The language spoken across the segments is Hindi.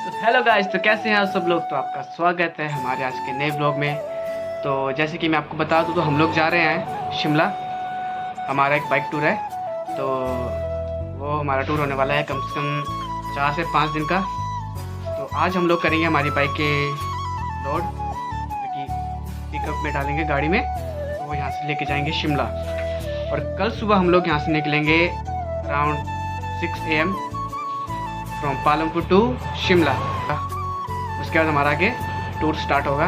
हेलो गाइस, तो कैसे हैं आप सब लोग। तो आपका स्वागत है हमारे आज के नए ब्लॉग में। तो जैसे कि मैं आपको बता दूं तो हम लोग जा रहे हैं शिमला। हमारा एक बाइक टूर है, तो वो हमारा टूर होने वाला है कम से कम 4 से 5 दिन का। तो आज हम लोग करेंगे हमारी बाइक के लोड, जो कि पिकअप में डालेंगे गाड़ी में, तो वो यहाँ से लेके जाएंगे शिमला। और कल सुबह हम लोग यहाँ से निकलेंगे around 6 AM from Palampur to Shimla. उसके बाद हमारा आगे टूर स्टार्ट होगा,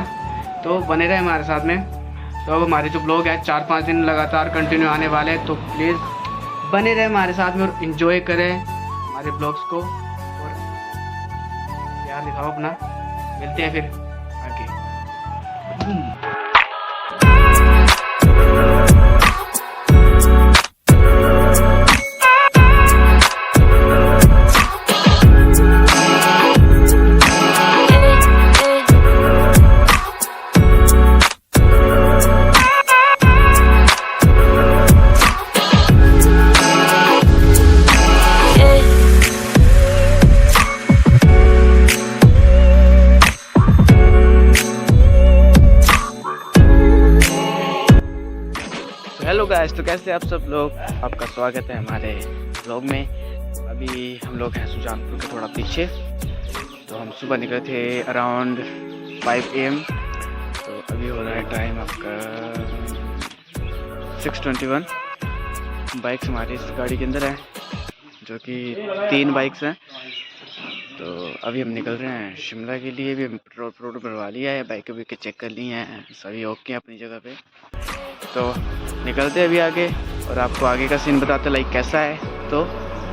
तो बने रहे हमारे साथ में। तो अब हमारे जो ब्लॉग है 4-5 दिन लगातार कंटिन्यू आने वाले हैं, तो प्लीज़ बने रहे हमारे साथ में और इन्जॉय करें हमारे ब्लॉग्स को और प्यार दिखाओ अपना। मिलते हैं फिर आगे। हेलो गाइस, तो कैसे आप सब लोग। आपका स्वागत है हमारे ब्लॉग में। अभी हम लोग हैं सुजानपुर के थोड़ा पीछे। तो हम सुबह निकले थे अराउंड 5 AM। तो अभी हो रहा है टाइम आपका 6:21। बाइक्स हमारी इस गाड़ी के अंदर है, जो कि 3 बाइक्स हैं। तो अभी हम निकल रहे हैं शिमला के लिए। भी पेट्रोल भरवा लिया है, बाइक भी चेक कर ली हैं, सभी ओके हैं अपनी जगह पे। तो निकलते हैं अभी आगे और आपको आगे का सीन बताते लाइक कैसा है। तो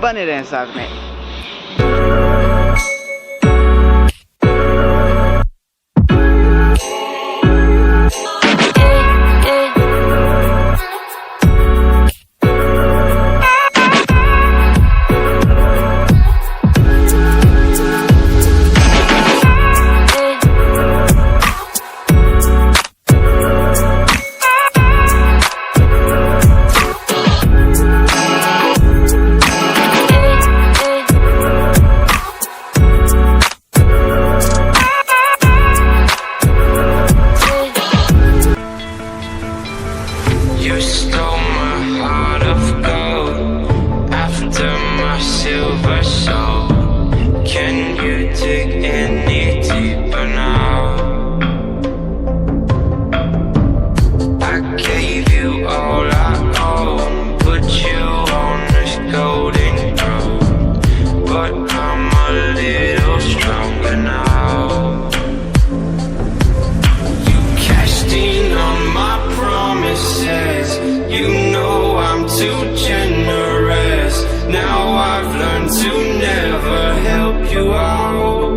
बने रहें साथ में। You stole my heart of gold after my silver soul. Can you dig any deeper now? I gave you all I own, put you on this golden throne, but I'm a little stronger now. You cashed in on my promises. You know I'm too generous. Now I've learned to never help you out,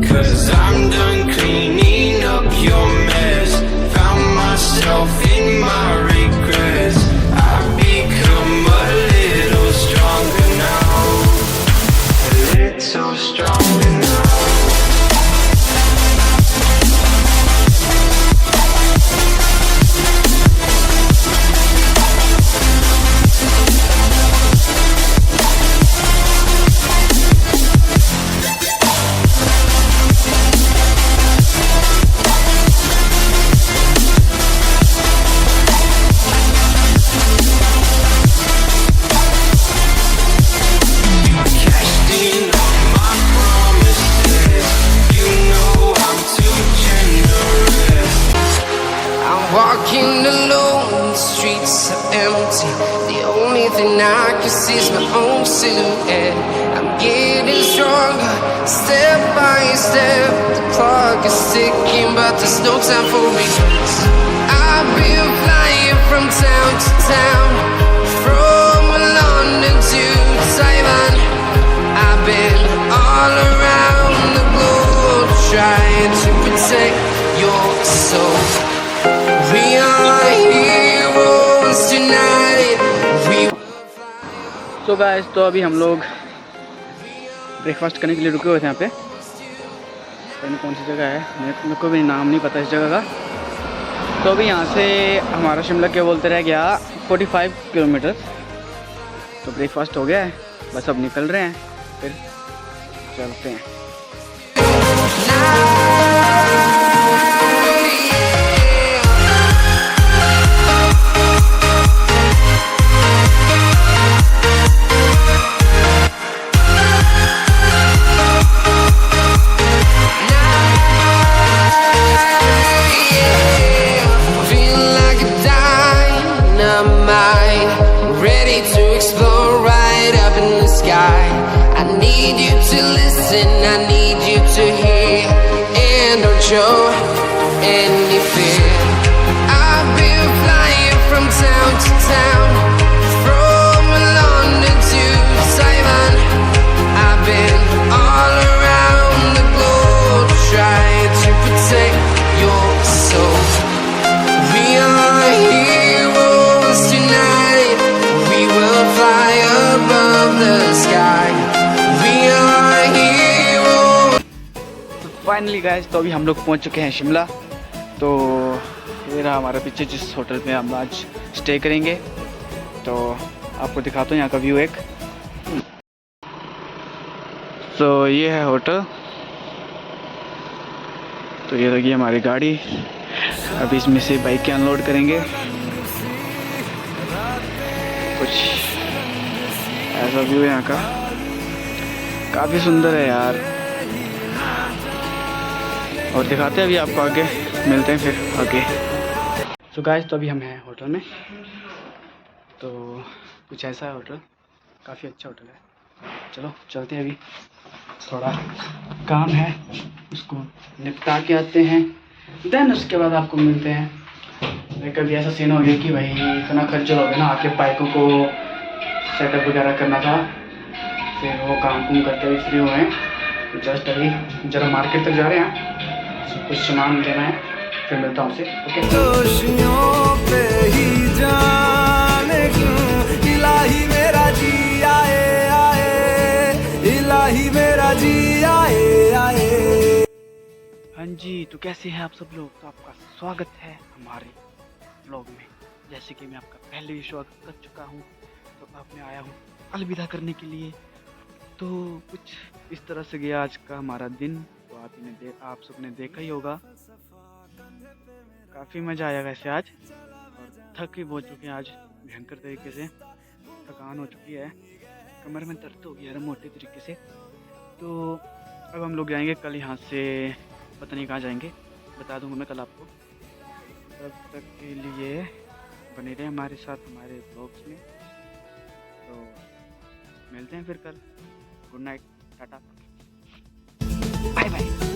'cause I'm done cleaning up your mess. Found myself in my regrets. I've become a little stronger now, a little stronger now. Walking alone, the streets are empty. The only thing I can see is my own silhouette. I'm getting stronger, step by step. The clock is ticking, but there's no time for regrets. I've been flying from town to town, from London to Taiwan. I've been all around the globe, trying to protect your soul. We are heroes tonight. तो गाइस, तो अभी हम लोग ब्रेकफास्ट करने के लिए रुके हुए थे यहाँ पे। पता नहीं कौन सी जगह है, मेरे को भी नाम नहीं पता इस जगह का। तो अभी यहाँ से हमारा शिमला क्या बोलते रह गया 45 किलोमीटर। तो ब्रेकफास्ट हो गया है, बस अब निकल रहे हैं फिर चलते हैं। Ready to explore right up in the sky. I need you to listen, I need you to hear, and don't show any fear. I've been flying from town to town, from London to Taiwan. I've been all around the globe trying to protect your soul. We are heroes tonight. We will fly above the sky. We are heroes. तो फाइनली गाइस, तो अभी हम लोग पहुंच चुके हैं शिमला। तो ये रहा हमारा पीछे जिस होटल में हम आज स्टे करेंगे। तो आपको दिखाता हूँ यहाँ का व्यू एक। तो ये है होटल। तो ये लगी हमारी गाड़ी। अभी इसमें से बाइकें अनलोड करेंगे। कुछ ऐसा व्यू है यहाँ का, काफ़ी सुंदर है यार। और दिखाते हैं अभी आपको, आगे मिलते हैं फिर आगे। सो गाइस, तो अभी हम हैं होटल में। तो कुछ ऐसा है होटल, काफ़ी अच्छा होटल है। चलो चलते हैं, अभी थोड़ा काम है उसको निपटा के आते हैं। देन उसके बाद आपको मिलते हैं। कभी ऐसा सीन हो गया कि भाई इतना खर्चल हो गया ना, आके बाइकों को सेटअप वगैरह करना था। फिर वो काम करके भी फ्री हुए हैं। तो जस्ट अभी जरा मार्केट तक जा रहे हैं, कुछ सामान लेना है। फिर मिलता हूँ आपसे। ओके। इलाही मेरा जी आए आए, इलाही मेरा जी आए आए। हाँ जी, तो कैसे हैं आप सब लोग? तो आपका स्वागत है हमारे ब्लॉग में। जैसे कि मैं आपका पहले भी स्वागत कर चुका हूँ, तो अब मैं आया हूँ अलविदा करने के लिए। तो कुछ इस तरह से गया आज का हमारा दिन। तो आप सबने देखा ही होगा। काफ़ी मज़ा आया वैसे आज, और थक भी बहुत चुके हैं आज भयंकर तरीके से। थकान हो चुकी है, कमर में दर्द हो गया है मोटे तरीके से। तो अब हम लोग जाएंगे कल यहाँ से, पता नहीं कहाँ जाएंगे, बता दूंगा मैं कल आपको। तब तक के लिए बने रहे हमारे साथ हमारे ब्लॉग्स में। तो मिलते हैं फिर कल। Good night, tata, bye bye.